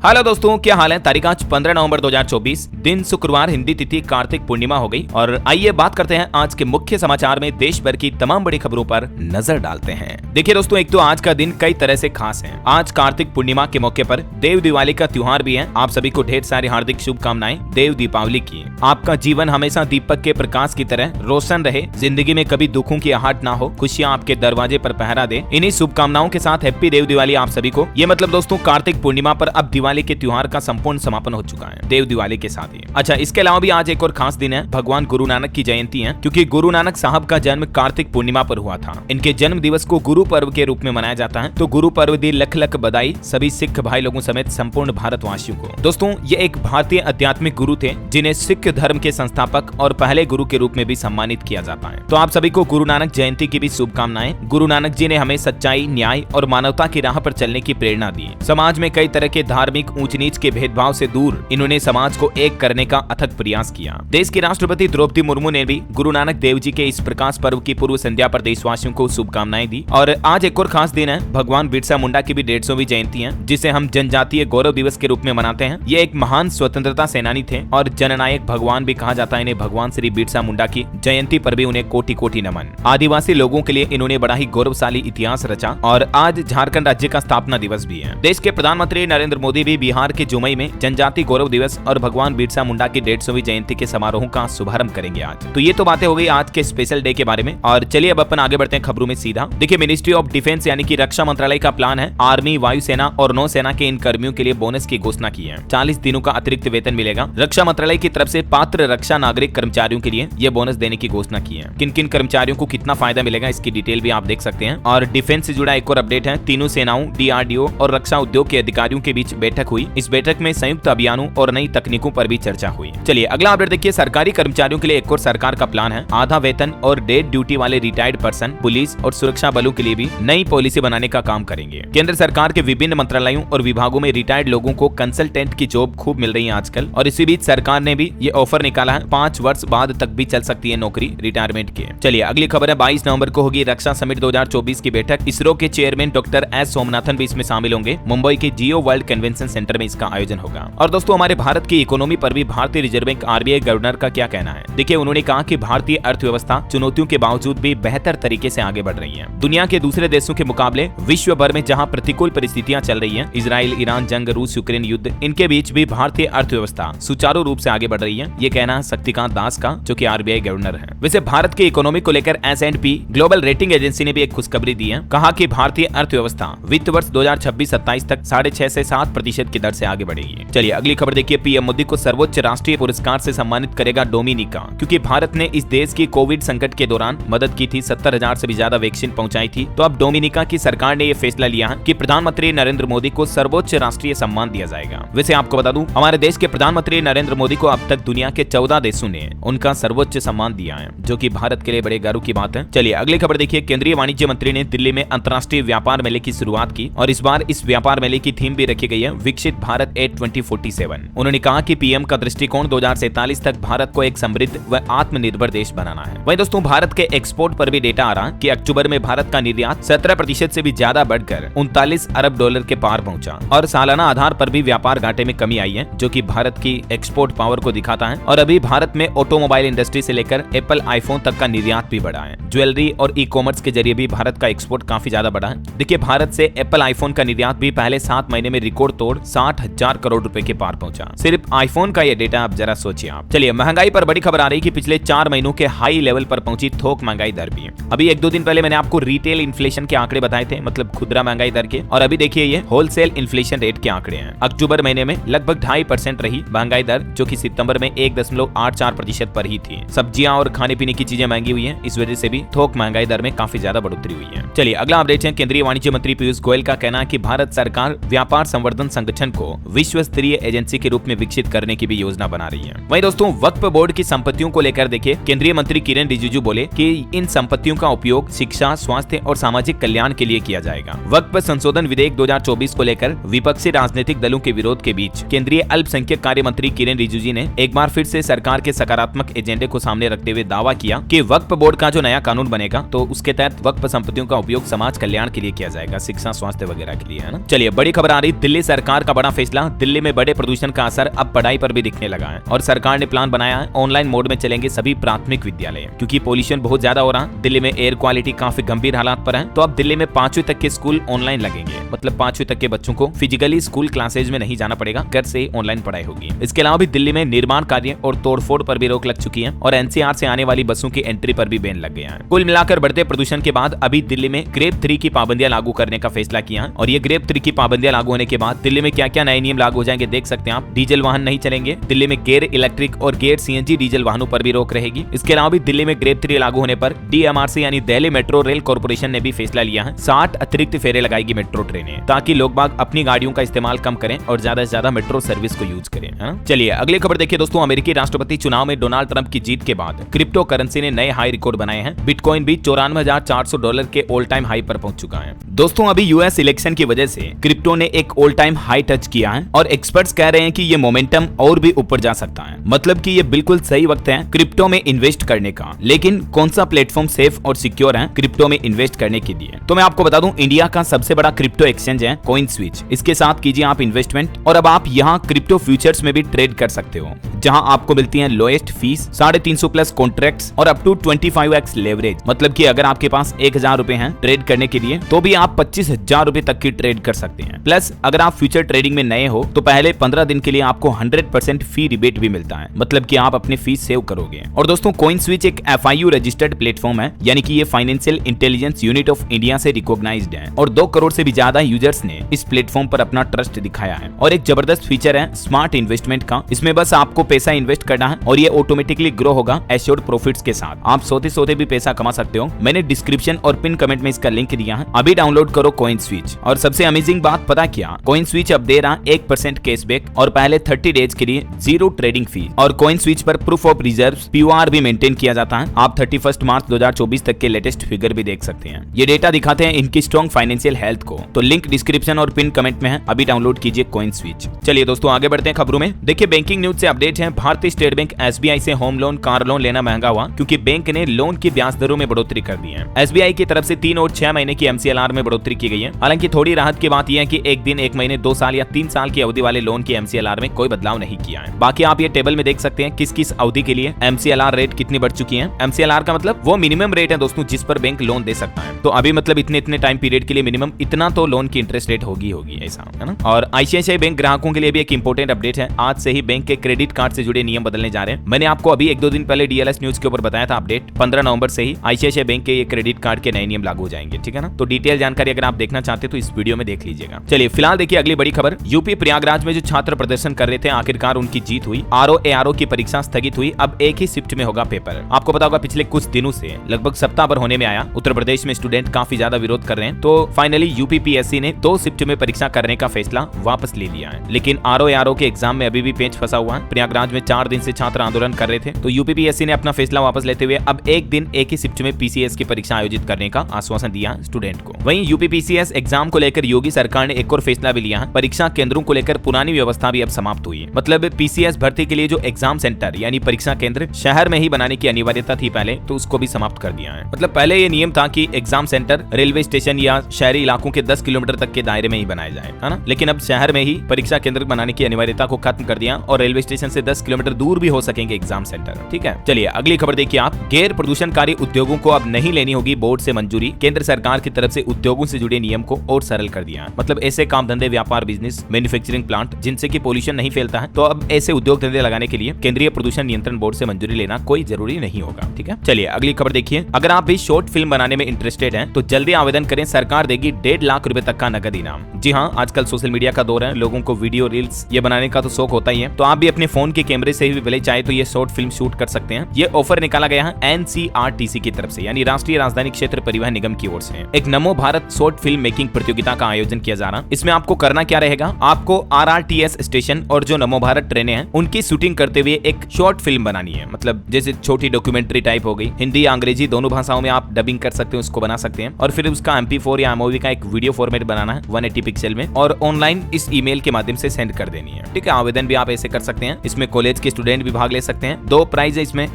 Hello दोस्तों, क्या हाल है। तारीख आज 15 नवंबर 2024, दिन शुक्रवार, हिंदी तिथि कार्तिक पूर्णिमा हो गई। और आइए बात करते हैं आज के मुख्य समाचार में देश भर की तमाम बड़ी खबरों पर नजर डालते हैं। देखिए दोस्तों, एक तो आज का दिन कई तरह से खास है। आज कार्तिक पूर्णिमा के मौके पर देव दिवाली का त्योहार भी है। आप सभी को ढेर सारी हार्दिक शुभकामनाएं देव दीपावली की। आपका जीवन हमेशा दीपक के प्रकाश की तरह रोशन रहे, जिंदगी में कभी दुखों की आहट ना हो, खुशियां आपके दरवाजे पर पहरा दे। इन्हीं शुभकामनाओं के साथ हैप्पी देव दिवाली आप सभी को। ये मतलब दोस्तों, कार्तिक पूर्णिमा पर अब दिवाली के त्योहार का संपूर्ण समापन हो चुका है देव दिवाली के साथ ही। अच्छा, इसके अलावा भी आज एक और खास दिन है, भगवान गुरु नानक की जयंती है, क्योंकि गुरु नानक साहब का जन्म कार्तिक पूर्णिमा पर हुआ था। इनके जन्म दिवस को गुरु पर्व के रूप में मनाया जाता है। तो गुरु पर्व दी लख लख बधाई सभी सिख भाई लोगों समेत संपूर्ण भारतवासियों को। दोस्तों, ये एक भारतीय आध्यात्मिक गुरु थे जिन्हें सिख धर्म के संस्थापक और पहले गुरु के रूप में भी सम्मानित किया जाता है। तो आप सभी को गुरु नानक जयंती की भी शुभकामनाएं। गुरु नानक जी ने हमें सच्चाई, न्याय और मानवता की राह पर चलने की प्रेरणा दी। समाज में कई तरह के धार्मिक ऊंच नीच के भेदभाव से दूर इन्होंने समाज को एक करने का अथक प्रयास किया। देश की राष्ट्रपति द्रौपदी मुर्मू ने भी गुरु नानक देव जी के इस प्रकाश पर्व की पूर्व संध्या पर देशवासियों को शुभकामनाएं दी। और आज एक और खास दिन है, भगवान बिरसा मुंडा की भी 150वीं जयंती है, जिसे हम जनजातीय गौरव दिवस के रूप में मनाते हैं। ये एक महान स्वतंत्रता सेनानी थे और जननायक भगवान भी कहा जाता है इन्हें। भगवान श्री बिरसा मुंडा की जयंती पर भी उन्हें कोटि कोटि नमन। आदिवासी लोगों के लिए इन्होंने बड़ा ही गौरवशाली इतिहास रचा। और आज झारखंड राज्य का स्थापना दिवस भी है। देश के प्रधानमंत्री नरेंद्र मोदी भी बिहार के जुमई में जनजातीय गौरव दिवस और भगवान बिरसा मुंडा की 150वीं जयंती के समारोह का शुभारंभ करेंगे आज। तो ये तो बातें हो गई आज के स्पेशल डे के बारे में। और चलिए अब अपन आगे बढ़ते हैं खबरों में सीधा। देखिए, मिनिस्ट्री ऑफ डिफेंस यानी कि रक्षा मंत्रालय का प्लान है आर्मी, वायुसेना और नौसेना के इन कर्मियों के लिए बोनस की घोषणा की है। 40 दिनों का अतिरिक्त वेतन मिलेगा। रक्षा मंत्रालय की तरफ से पात्र रक्षा नागरिक कर्मचारियों के लिए यह बोनस देने की घोषणा की है। किन किन कर्मचारियों को कितना फायदा मिलेगा इसकी डिटेल भी आप देख सकते हैं। और डिफेंस से जुड़ा एक और अपडेट है, तीनों सेनाओं, DRDO और रक्षा उद्योग के अधिकारियों के बीच बैठक हुई। इस बैठक में संयुक्त अभियानों और नई तकनीकों पर भी चर्चा हुई। चलिए अगला अपडेट देखिए, सरकारी कर्मचारियों के लिए एक और सरकार का प्लान है। आधा वेतन और डेड ड्यूटी वाले रिटायर्ड पर्सन, पुलिस और सुरक्षा बलों के लिए भी नई पॉलिसी बनाने का काम करेंगे। केंद्र सरकार के विभिन्न मंत्रालयों और विभागों में रिटायर्ड लोगों को कंसल्टेंट की जॉब खूब मिल रही है आजकल। और इसी बीच सरकार ने भी ये ऑफर निकाला है, 5 वर्ष बाद तक भी चल सकती है नौकरी रिटायरमेंट के। चलिए अगली खबर है, 22 नवंबर को होगी रक्षा समिट 2024 की बैठक। इसरो के चेयरमैन डॉक्टर एस सोमनाथन भी इसमें शामिल होंगे। मुंबई के जियो वर्ल्ड कन्वेंशन सेंटर में इसका आयोजन होगा। और दोस्तों, हमारे भारत की इकोनॉमी पर भी भारतीय रिजर्व बैंक RBI गवर्नर का क्या कहना है। देखिए, उन्होंने कहा कि भारतीय अर्थव्यवस्था चुनौतियों के बावजूद भी बेहतर तरीके से आगे बढ़ रही है। दुनिया के दूसरे देशों के मुकाबले विश्व भर में जहां प्रतिकूल परिस्थितियां चल रही हैं, इजराइल ईरान जंग, रूस यूक्रेन युद्ध, इनके बीच भी भारतीय अर्थव्यवस्था सुचारू रूप से आगे बढ़ रही है। ये कहना है शक्तिकांत दास का, जो कि RBI गवर्नर है। वैसे भारत की इकोनॉमी को लेकर S&P ग्लोबल रेटिंग एजेंसी ने भी एक खुशखबरी दी है। कहा कि भारतीय अर्थव्यवस्था वित्त वर्ष 2026-27 तक 6.5 से 7% की दर से आगे बढ़ेगी। चलिए अगली खबर देखिए, PM मोदी को सर्वोच्च राष्ट्रीय पुरस्कार से सम्मानित करेगा डोमिनिका, क्योंकि भारत ने इस देश की कोविड संकट के दौरान मदद की थी। 70,000 से भी ज्यादा वैक्सीन पहुंचाई थी। तो अब डोमिनिका की सरकार ने यह फैसला लिया है कि प्रधानमंत्री नरेंद्र मोदी को सर्वोच्च राष्ट्रीय सम्मान दिया जाएगा। वैसे आपको बता दूं, हमारे देश के प्रधानमंत्री नरेंद्र मोदी को अब तक दुनिया के 14 देशों ने उनका सर्वोच्च सम्मान दिया है, जो कि भारत के लिए बड़े गर्व की बात है। चलिए अगली खबर देखिए, केंद्रीय वाणिज्य मंत्री ने दिल्ली में अंतर्राष्ट्रीय व्यापार मेले की शुरुआत की। और इस बार इस व्यापार मेले की थीम भी रखी गई है, विकसित भारत एट 2047। उन्होंने कहा कि PM का दृष्टिकोण 2047 तक भारत को एक समृद्ध व आत्मनिर्भर देश बनाना है। वहीं दोस्तों, भारत के एक्सपोर्ट पर भी डेटा आ रहा है कि अक्टूबर में भारत का निर्यात 17% से भी ज्यादा बढ़कर $39 अरब के पार पहुंचा। और सालाना आधार पर भी व्यापार घाटे में कमी आई है, जो कि भारत की एक्सपोर्ट पावर को दिखाता है। और अभी भारत में ऑटोमोबाइल इंडस्ट्री से लेकर एप्पल आईफोन तक का निर्यात भी बढ़ा है। ज्वेलरी और ई-कॉमर्स के जरिए भी भारत का एक्सपोर्ट काफी ज्यादा बढ़ा है। देखिए, भारत से एप्पल आईफोन का निर्यात भी पहले 7 महीने में रिकॉर्ड तोड़ 60,000 करोड़ रुपए के पार पहुंचा। सिर्फ आईफोन का ये डेटा आप जरा सोचिए आप। चलिए महंगाई पर बड़ी खबर आ रही है कि पिछले 4 महीनों के हाई लेवल पर पहुंची थोक महंगाई दर भी। अभी 1-2 दिन पहले मैंने आपको रिटेल इन्फ्लेशन के आंकड़े बताए थे, मतलब खुदरा महंगाई दर के। और अभी देखिए ये होलसेल इन्फ्लेशन रेट के आंकड़े हैं। अक्टूबर महीने में लगभग 2.5% रही महंगाई दर, जो कि सितंबर में 1.84% पर ही थी। सब्जियां और खाने पीने की चीजें महंगी हुई है, इस वजह से भी थोक महंगाई दर में काफी ज्यादा बढ़ोतरी हुई है। चलिए अगला अपडेट है, केंद्रीय वाणिज्य मंत्री पीयूष गोयल का कहना है कि भारत सरकार व्यापार संवर्धन संगठन को विश्व स्तरीय एजेंसी के रूप में विकसित करने की भी योजना बना रही है। वहीं दोस्तों, वक्फ बोर्ड की संपत्तियों को लेकर देखिए, केंद्रीय मंत्री किरेन रिजिजू बोले कि इन संपत्तियों का उपयोग शिक्षा, स्वास्थ्य और सामाजिक कल्याण के लिए किया जाएगा। वक्फ संशोधन विधेयक 2024 को लेकर विपक्षी राजनीतिक दलों के विरोध के बीच केंद्रीय अल्पसंख्यक कार्य मंत्री किरेन रिजिजू ने एक बार फिर से सरकार के सकारात्मक एजेंडे को सामने रखते हुए दावा किया कि वक्फ बोर्ड का जो नया कानून बनेगा तो उसके तहत वक्फ संपत्तियों का उपयोग समाज कल्याण के लिए किया जाएगा, शिक्षा, स्वास्थ्य वगैरह के लिए, है ना। चलिए बड़ी खबर आ रही, दिल्ली सरकार सरकार का बड़ा फैसला, दिल्ली में बड़े प्रदूषण का असर अब पढ़ाई पर भी दिखने लगा है और सरकार ने प्लान बनाया है ऑनलाइन मोड में चलेंगे सभी प्राथमिक विद्यालय, क्योंकि पोल्यूशन बहुत ज्यादा हो रहा है। दिल्ली में एयर क्वालिटी काफी गंभीर हालात पर है, तो अब दिल्ली में 5वीं तक के स्कूल ऑनलाइन लगेंगे। मतलब 5वीं तक के बच्चों को फिजिकली स्कूल क्लासेज में नहीं जाना पड़ेगा, घर से ऑनलाइन पढ़ाई होगी। इसके अलावा भी दिल्ली में निर्माण कार्य और तोड़फोड़ पर भी रोक लग चुकी है और एनसीआर से आने वाली बसों की एंट्री पर भी बैन लग गया है। कुल मिलाकर बढ़ते प्रदूषण के बाद अभी दिल्ली में ग्रेड 3 की पाबंदियां लागू करने का फैसला किया और ये ग्रेड 3 की पाबंदियां लागू होने के बाद दिल्ली में क्या क्या नए नियम लागू हो जाएंगे देख सकते हैं आप। डीजल वाहन नहीं चलेंगे, दिल्ली में गैर इलेक्ट्रिक और गैर सीएनजी डीजल वाहनों पर भी रोक रहेगी। इसके अलावा भी दिल्ली में ग्रेड 3 लागू होने पर डीएमआरसी यानी दिल्ली मेट्रो रेल कॉर्पोरेशन ने भी फैसला लिया है, 60 अतिरिक्त फेरे लगाएगी मेट्रो ट्रेनें, ताकि लोग बाग अपनी गाड़ियों का इस्तेमाल कम करें और ज्यादा से ज्यादा मेट्रो सर्विस को यूज करें। चलिए अगली खबर देखिए दोस्तों। अमेरिकी राष्ट्रपति चुनाव में डोनाल्ड ट्रंप की जीत के बाद क्रिप्टो करेंसी ने नए हाई रिकॉर्ड बनाए हैं। बिटकॉइन भी $94,400 के ऑल टाइम हाई पर पहुंच चुका है। दोस्तों अभी यूएस इलेक्शन की वजह से क्रिप्टो ने एक ऑल टाइम हाई टच किया है और एक्सपर्ट्स कह रहे हैं कि ये मोमेंटम और भी ऊपर जा सकता है। मतलब कि ये बिल्कुल सही वक्त है क्रिप्टो में इन्वेस्ट करने का। लेकिन कौन सा प्लेटफॉर्म सेफ और सिक्योर है क्रिप्टो में इन्वेस्ट करने के लिए? तो मैं आपको बता दूं, इंडिया का सबसे बड़ा क्रिप्टो एक्सचेंज है CoinSwitch। इसके साथ कीजिए आप इन्वेस्टमेंट और अब आप यहाँ क्रिप्टो फ्यूचर्स में भी ट्रेड कर सकते हो, जहां आपको मिलती है लोएस्ट फीस, 350 प्लस कॉन्ट्रैक्ट्स और अप टू 25x लेवरेज। मतलब कि अगर आपके पास 1000 रुपए हैं ट्रेड करने के लिए तो भी आप 25,000 रुपए तक की ट्रेड कर सकते हैं। प्लस अगर आप फ्यूचर ट्रेडिंग में नए हो तो पहले 15 दिन के लिए आपको 100% फी रिबेट भी मिलता है, मतलब कि आप अपनी फीस सेव करोगे। और दोस्तों CoinSwitch एक FIU रजिस्टर्ड प्लेटफॉर्म है, यानी कि ये financial intelligence unit of India से रिकॉग्नाइज्ड है और 2 करोड़ से भी ज्यादा यूजर्स ने इस प्लेटफॉर्म पर अपना ट्रस्ट दिखाया है। और एक जबरदस्त फीचर है स्मार्ट इन्वेस्टमेंट का। इसमें बस आपको पैसा इन्वेस्ट करना है और ये ऑटोमेटिकली ग्रो होगा एश्योर्ड प्रॉफिट्स के साथ। आप सोते सोते भी पैसा कमा सकते हो। मैंने डिस्क्रिप्शन और पिन कमेंट में इसका लिंक दिया है, अभी डाउनलोड करो CoinSwitch। और सबसे अमेजिंग बात पता क्या, CoinSwitch अब दे रहा 1% कैशबैक और पहले 30 डेज के लिए 0 ट्रेडिंग फी। और CoinSwitch पर प्रूफ ऑफ रिजर्व्स POR भी मेंटेन किया जाता है। आप 31 मार्च 2024 तक के लेटेस्ट फिगर भी देख सकते हैं। ये डेटा दिखाते हैं इनकी स्ट्रॉन्ग फाइनेंशियल हेल्थ को। तो लिंक डिस्क्रिप्शन और पिन कमेंट में है, अभी डाउनलोड कीजिए CoinSwitch। चलिए दोस्तों आगे बढ़ते हैं खबरों में। देखिए बैंकिंग न्यूज से अपडेट है। भारतीय स्टेट बैंक SBI से होम लोन, कार लोन लेना महंगा हुआ क्योंकि बैंक ने लोन की ब्याज दरों में बढ़ोतरी कर दी है। SBI की तरफ से 3 और 6 महीने की MCLR में बढ़ोतरी की गई है। हालांकि थोड़ी राहत की बात यह है कि 1 दिन, 1 महीने, 2 साल या 3 साल की अवधि वाले लोन की MCLR में कोई बदलाव नहीं किया है। बाकी आप ये टेबल में देख सकते हैं किस किस अवधि के लिए MCLR रेट कितनी बढ़ चुकी है। MCLR का मतलब वो मिनिमम रेट है दोस्तों जिस पर बैंक लोन दे सकता है। तो अभी मतलब इतने टाइम पीरियड के लिए मिनिमम इतना तो लोन की इंटरेस्ट रेट होगी ऐसा है ना। और ICICI बैंक ग्राहकों के लिए भी एक इंपॉर्टेंट अपडेट है। आज से ही बैंक के क्रेडिट कार्ड से जुड़े नियम बदलने जा रहे हैं। मैंने आपको अभी 1-2 दिन पहले DLS न्यूज के ऊपर बताया था अपडेट। 15 नवंबर से ही ICICI बैंक के ये क्रेडिट कार्ड के नए नियम लागू हो जाएंगे, ठीक है ना। तो डिटेल जानकारी अगर आप देखना चाहते हैं तो इस वीडियो में देख लीजिएगा। चलिए फिलहाल देखिए अगली बड़ी खबर। यूपी प्रयागराज में जो छात्र प्रदर्शन कर रहे थे आखिरकार उनकी जीत हुई। RO-ARO की परीक्षा स्थगित हुई। अब एक ही शिफ्ट में होगा पेपर। आपको पता होगा पिछले कुछ दिनों से लगभग सप्ताह भर होने में आया। उत्तर प्रदेश में स्टूडेंट काफी ज्यादा विरोध कर रहे हैं, तो फाइनली UPPSC ने 2 शिफ्ट में परीक्षा करने का फैसला वापस ले लिया है। लेकिन RO-ARO के एग्जाम में अभी भी पेच फंसा हुआ है। प्रयागराज में 4 दिन से छात्र आंदोलन कर रहे थे, तो UPPSC ने अपना फैसला वापस लेते हुए अब एक दिन एक ही शिफ्ट में PCS की परीक्षा आयोजित करने का आश्वासन दिया स्टूडेंट को। वहीं UPPCS एग्जाम को लेकर योगी सरकार ने एक और फैसला भी लिया है। परीक्षा केंद्रों को लेकर पुरानी व्यवस्था भी अब समाप्त हुई है। मतलब PCS भर्ती के लिए जो एग्जाम सेंटर यानी परीक्षा केंद्र शहर में ही बनाने की अनिवार्यता थी पहले, तो उसको भी समाप्त कर दिया है। मतलब पहले ये नियम था कि एग्जाम सेंटर रेलवे स्टेशन या शहरी इलाकों के 10 किलोमीटर तक के दायरे में ही बनाया जाए, है ना। लेकिन अब शहर में ही परीक्षा केंद्र बनाने की अनिवार्यता को खत्म कर दिया और रेलवे स्टेशन से 10 किलोमीटर दूर भी हो सकेंगे एग्जाम सेंटर, ठीक है। चलिए अगली खबर देखिए आप। गैर प्रदूषणकारी उद्योगों को अब नहीं लेनी होगी बोर्ड से मंजूरी। केंद्र सरकार की तरफ से उद्योगों से जुड़े नियम को और सरल कर दिया है। मतलब ऐसे काम धंधे, व्यापार, बिजनेस, मैन्युफैक्चरिंग प्लांट जिनसे कि पोल्यूशन नहीं फैलता है, तो अब ऐसे उद्योग धंधे लगाने के लिए केंद्रीय प्रदूषण नियंत्रण बोर्ड से मंजूरी लेना कोई जरूरी नहीं होगा, ठीक है। चलिए अगली खबर देखिए। अगर आप भी शॉर्ट फिल्म बनाने में इंटरेस्टेड हैं तो जल्दी आवेदन करें, सरकार देगी 1.5 लाख रुपए तक का नगद इनाम। जी हाँ, आजकल सोशल मीडिया का दौर है, लोगों को वीडियो रील्स ये बनाने का तो शौक होता ही है। तो आप भी अपने फोन के कैमरे से भी भले चाहे तो ये शॉर्ट फिल्म शूट कर सकते हैं। ये ऑफर निकाला गया है NCRTC की तरफ से, यानी राष्ट्रीय राजधानी क्षेत्र परिवहन निगम की ओर से। एक नमो भारत शॉर्ट फिल्म मेकिंग प्रतियोगिता का आयोजन किया जा रहा। इसमें आपको करना क्या रहेगा, आपको RRTS स्टेशन और जो नमो भारत ट्रेनें हैं उनकी शूटिंग करते हुए एक शॉर्ट फिल्म बनानी है। मतलब जैसे छोटी डॉक्यूमेंट्री टाइप हो गई, हिंदी या अंग्रेजी दोनों भाषाओं में आप डबिंग कर सकते हो, उसको बना सकते हैं। और फिर उसका MP4 या MOV का एक वीडियो फॉर्मेट बनाना है 180 पिक्सल में और ऑनलाइन इस ईमेल के माध्यम से सेंड कर देनी है, ठीक है। आवेदन भी आप ऐसे कर सकते हैं। इसमें कॉलेज के स्टूडेंट भी भाग ले सकते हैं। 2 प्राइज है इसमें,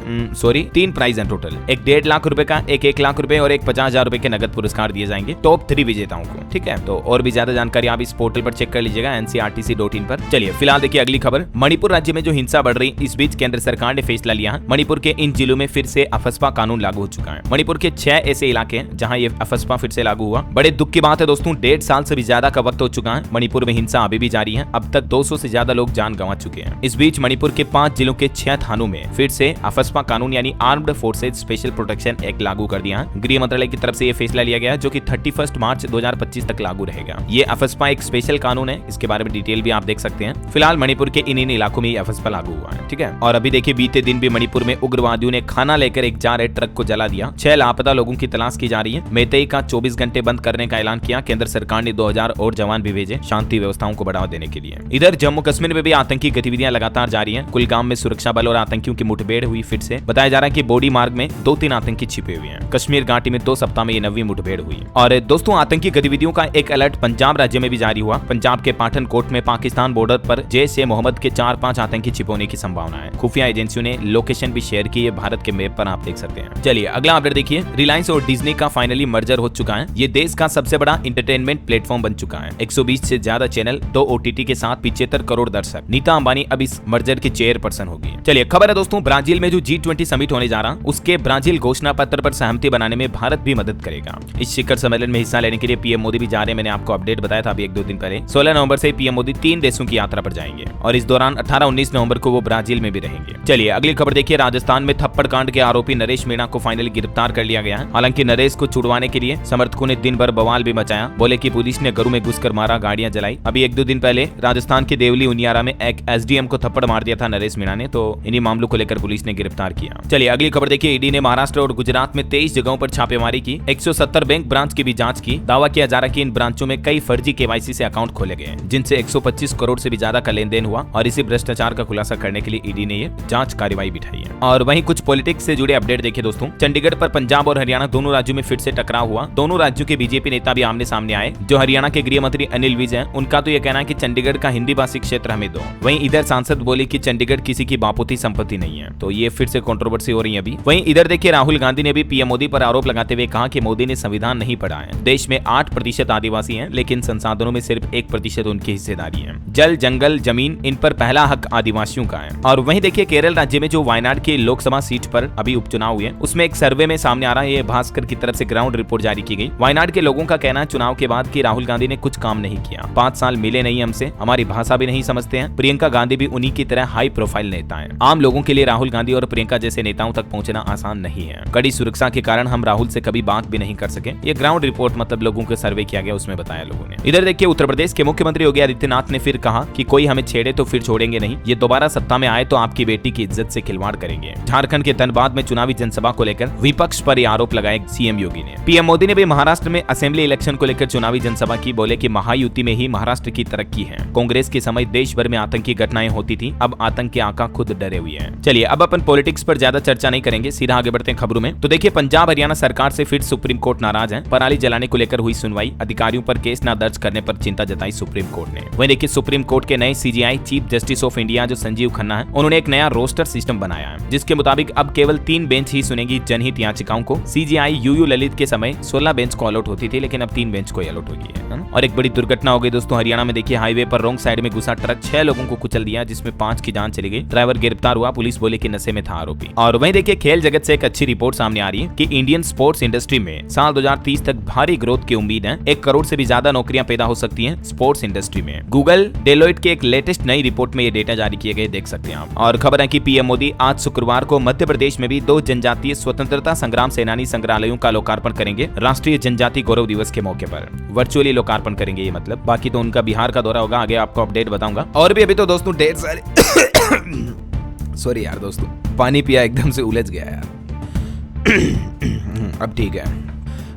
3 प्राइज है टोटल। एक 1.5 लाख रुपए का, एक 1 लाख रुपए और एक 50,000 रुपए के नगद पुरस्कार दिए जाएंगे टॉप 3 विजेताओं को, ठीक है। तो और भी ज्यादा जानकारी आप इस पोर्टल पर चेक चेक कर लीजिएगा ncrtc.in पर। चलिए फिलहाल देखिए अगली खबर, मणिपुर राज्य में जो हिंसा बढ़ रही, इस बीच केंद्र सरकार ने फैसला लिया है। मणिपुर के इन जिलों में फिर से अफस्पा कानून लागू हो चुका है। मणिपुर के 6 ऐसे इलाके हैं जहां ये अफस्पा फिर से लागू हुआ। बड़े दुख की बात है दोस्तों, 1.5 साल से भी ज्यादा का वक्त हो चुका है। मणिपुर में हिंसा अभी भी जारी है। अब तक 200 से ज्यादा लोग जान गंवा चुके हैं। इस बीच मणिपुर के 5 जिलों के 6 थानों में फिर से अफस्पा कानून यानी armed forces special protection act लागू कर दिया है। गृह मंत्रालय की तरफ से ये फैसला लिया गया है, जो कि 31 मार्च 2025 तक लागू रहेगा। ये अफस्पा एक स्पेशल कानून है, इसके बारे में डिटेल भी आप देख सकते हैं। फिलहाल मणिपुर के इन इलाकों में ये अफस्पा लागू हुआ है, ठीक है। और अभी देखिए बीते दिन भी मणिपुर में उग्रवादियों ने खाना लेकर एक जा रहे ट्रक को जला दिया। 6 लापता लोगों की तलाश की जा रही है। मेतई का 24 घंटे बंद करने का ऐलान किया। केंद्र सरकार ने 2000 और जवान भी भेजे शांति व्यवस्थाओं को बढ़ावा देने के लिए। इधर जम्मू कश्मीर में भी आतंकी गतिविधियां लगातार जारी हैं। कुलगाम में सुरक्षा बल और आतंकियों की मुठभेड़ हुई फिर से। बताया जा रहा है कि बोडी मार्ग में 2-3 आतंकी छिपे हुए हैं। कश्मीर घाटी में 2 सप्ताह में ये 9वीं मुठभेड़ हुई। और दोस्तों आतंकी गतिविधियों का एक अलर्ट पंजाब राज्य में भी जारी हुआ। पंजाब के पाठनकोट में पाकिस्तान बॉर्डर पर जैश-ए-मोहम्मद के 4-5 आतंकी छिपोने की संभावना है। खुफिया एजेंसियों ने लोकेशन भी शेयर की है, भारत के मैप पर आप देख सकते हैं। चलिए अगला अपडेट देखिए, रिलायंस और डिज्नी का फाइनली मर्जर हो चुका है। ये देश का सबसे बड़ा एंटरटेनमेंट प्लेटफॉर्म बन चुका है। 120 से ज्यादा चैनल, 2 OTT के साथ 75 करोड़ दर्शक। नीता अंबानी अब इस मर्जर की चेयरपर्सन होगी। चलिए खबर है दोस्तों, ब्राजील में जो G20 समिट होने जा रहा, उसके ब्राजील घोषणा पत्र पर सहमति बनाने में भारत भी मदद करेगा। इस शिखर सम्मेलन में हिस्सा लेने के लिए पीएम मोदी भी जा रहे हैं। मैंने आपको अपडेट बताया था अभी 1-2 दिन पहले। 16 नवंबर से पीएम मोदी 3 देशों की यात्रा पर जाएंगे और इस दौरान 18-19 नवंबर को वो ब्राजील में भी रहेंगे। चलिए अगली खबर देखिए, राजस्थान में थप्पड़ कांड के आरोपी नरेश मीणा को फाइनली गिरफ्तार कर लिया गया है। हालांकि नरेश को छुड़वाने के लिए समर्थकों ने दिन भर बवाल भी मचाया। बोले कि पुलिस ने घरों में घुसकर मारा, गाड़ियां जलाई। अभी 1-2 दिन पहले राजस्थान के देवली उनियारा में एक SDM को थप्पड़ मार दिया था नरेश मीणा ने, तो इन्हीं मामलों को लेकर पुलिस ने गिरफ्तार किया। चलिए अगली खबर देखिए, ईडी ने महाराष्ट्र और गुजरात में 23 जगहों पर छापेमारी की। 170 बैंक ब्रांच की भी जांच की। दावा किया जा रहा है कि इन ब्रांचों में कई फर्जी KYC से अकाउंट खोले गए, जिनसे 125 करोड़ से भी ज्यादा का लेन देन हुआ। और इसी भ्रष्टाचार का खुलासा करने के लिए ईडी ने ये जांच कार्रवाई बिठाई है। और वहीं कुछ पॉलिटिक्स से जुड़े अपडेट देखिए दोस्तों, चंडीगढ़ पर पंजाब और हरियाणा दोनों राज्यों में फिर से टकराव हुआ। दोनों राज्यों के बीजेपी नेता भी आमने सामने आए। जो हरियाणा के गृह मंत्री अनिल विज हैं, उनका तो ये कहना है कि चंडीगढ़ का हिंदी भाषी क्षेत्र हमें दो। वहीं इधर सांसद बोले कि चंडीगढ़ किसी की बापूती संपत्ति नहीं है, तो ये फिर से कंट्रोवर्सी हो रही है अभी। वहीं इधर देखिए, राहुल गांधी ने भी पीएम मोदी पर आरोप लगाते हुए कहा कि मोदी ने संविधान नहीं पढ़ा है। देश में 8% आदिवासी हैं, लेकिन संसाधनों में सिर्फ 1% उनकी हिस्सेदारी है। जल, जंगल, जमीन, इन पर पहला हक आदिवासियों का है। और वहीं देखिए, केरल राज्य में जो वायनाड की लोकसभा सीट पर अभी उपचुनाव हुए, उसमें एक सर्वे में सामने आ रहा है, ये भास्कर की तरफ से ग्राउंड रिपोर्ट जारी की गई। वायनाड के लोगों का कहना है चुनाव के बाद कि राहुल गांधी ने कुछ काम नहीं किया। 5 साल मिले नहीं हमसे, हमारी भाषा भी नहीं समझते हैं। प्रियंका गांधी भी उन्हीं की तरह हाई प्रोफाइल नेता है। आम लोगों के लिए राहुल गांधी और प्रियंका जैसे नेताओं तक पहुंचना आसान नहीं है। कड़ी सुरक्षा के कारण हम राहुल से कभी बात भी नहीं कर सके। ये ग्राउंड रिपोर्ट मतलब लोगों के सर्वे किया गया, उसमें बताया लोगों ने। इधर देखिए, उत्तर प्रदेश के मुख्यमंत्री योगी आदित्यनाथ ने फिर कहा कि कोई हमें छेड़े तो फिर छोड़ेंगे नहीं। ये दोबारा सत्ता में आए तो आपकी बेटी की इज्जत से खिलवाड़ करेंगे। झारखंड के धनबाद में चुनावी जनसभा को लेकर विपक्ष पर आरोप लगाए सीएम योगी ने। पीएम मोदी ने भी महाराष्ट्र में असेंबली इलेक्शन को लेकर चुनावी जनसभा की। बोले कि महायुति में ही महाराष्ट्र की तरक्की है। कांग्रेस के समय देश भर में आतंकी घटनाएं होती थी, अब आतंक के आका खुद डरे हुए हैं। चलिए अब अपन पॉलिटिक्स पर ज्यादा चर्चा नहीं करेंगे, सीधा आगे बढ़ते हैं खबरों में। तो देखिए, पंजाब हरियाणा सरकार से फिर सुप्रीम कोर्ट नाराज है। पराली जलाने को लेकर हुई सुनवाई, अधिकारियों पर केस न दर्ज करने पर चिंता जताई सुप्रीम कोर्ट ने। वहीं देखिए, सुप्रीम कोर्ट के नए CJI chief justice of India जो संजीव खन्ना है, उन्होंने एक नया रोस्टर सिस्टम बनाया है, जिसके मुताबिक अब केवल 3 बेंच ही सुनेगी जनहित याचिकाओं को। CJI UU ललित के समय 16 बेंच को अलॉट होती थी, लेकिन अब 3 बेंच को अलॉट होगी है। और एक बड़ी दुर्घटना हो गई दोस्तों हरियाणा में। देखिए, हाईवे पर रॉन्ग साइड में घुसा ट्रक 6 लोगों को कुचल दिया, जिसमें 5 की जान चली गई। ड्राइवर गिरफ्तार हुआ, पुलिस बोले कि नशे में था आरोपी। और वहीं देखिए, खेल जगत से एक अच्छी रिपोर्ट सामने आ रही है कि इंडियन स्पोर्ट्स इंडस्ट्री में साल 2030 तक भारी ग्रोथ की उम्मीद है। 1 करोड़ से भी ज्यादा नौकरियां पैदा हो सकती हैं स्पोर्ट्स इंडस्ट्री में। गूगल, डेलोइट के एक लेटेस्ट नई रिपोर्ट में ये डेटा जारी किए गए, देख सकते हैं आप। और खबर है कि पीएम मोदी आज शुक्रवार को मध्य प्रदेश में भी 2 जनजातीय स्वतंत्रता संग्राम सेनानी संग्रहालयों का लोकार्पण करेंगे। राष्ट्रीय जनजाति गौरव दिवस के मौके पर वर्चुअली लोकार्पण करेंगे ये मतलब। बाकी तो उनका बिहार का दौरा होगा, आगे आपको अपडेट बताऊंगा। और भी अभी तो दोस्तों ढेर सारे सॉरी यार दोस्तों, पानी पिया एकदम से उलझ गया यार। अब ठीक है।